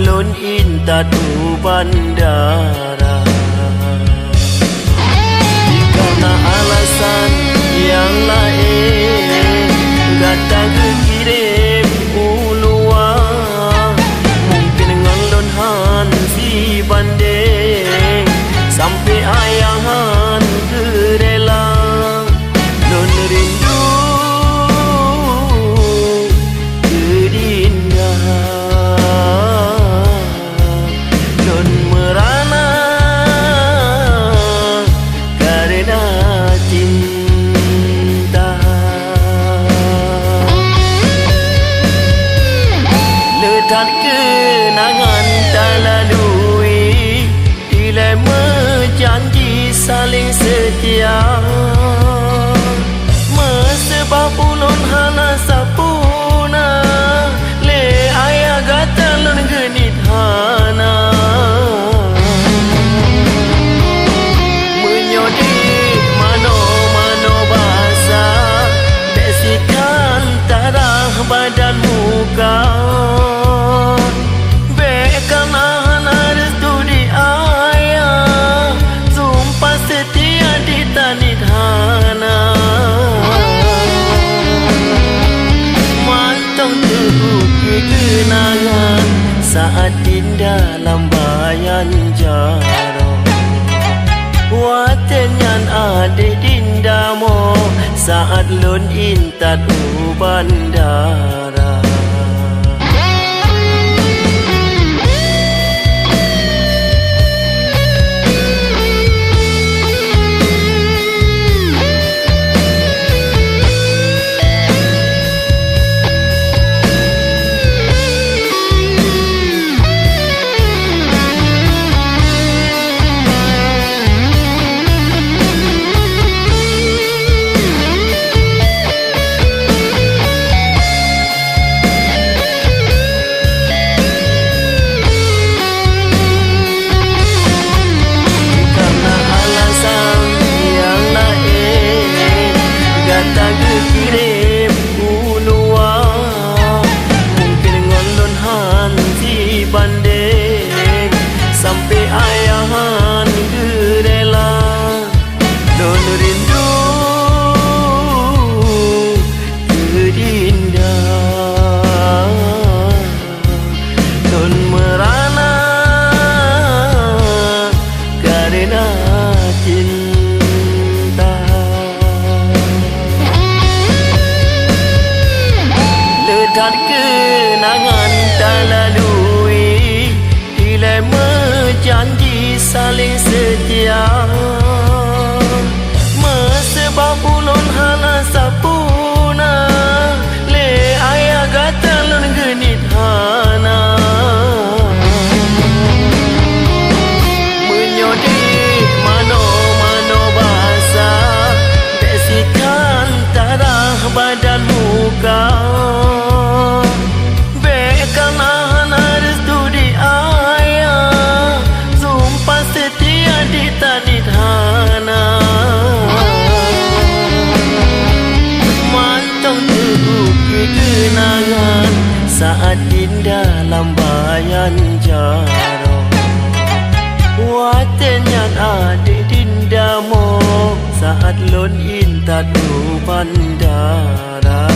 lun intadu bandara. Karena alasan yang lain datang ke kirim uluan, mungkin dengan lun han si banding sampai ayahan kerela. Lun rindu kedinda, lun merana karena cinta. Letak kenangan tak lalui, dilema janji saling setia. Mesebab ulun hana sapuna, le ayah gata lun genit hana. Menyodik mano-mano bahasa, besikan tarah badan muka. Bekan hana restu di ayah, sumpah setia di tanit hana. Mantong terukir kenangan saat indah lambayan jaro. Watenyan ade dindamo saat lun intat bandara. Kirim uluan, mungkin dengan lun han si banding sampai ayahan gerela. Lun rindu kedinda, lun merana karena cinta. Letak kenangan tak lalui, dilema janji saling setia. Mesebab ulun hana sapuna, le ayah gata lun genit hana. Menyodik mano-mano bahasa, besikan tarah badan muka. Bekan hana restu di ayah, sumpah setia di tanit hana. Mantong terukir kenangan saat indah lambayan jaro. Watenyan ade dindamo saat lun intadu bandara.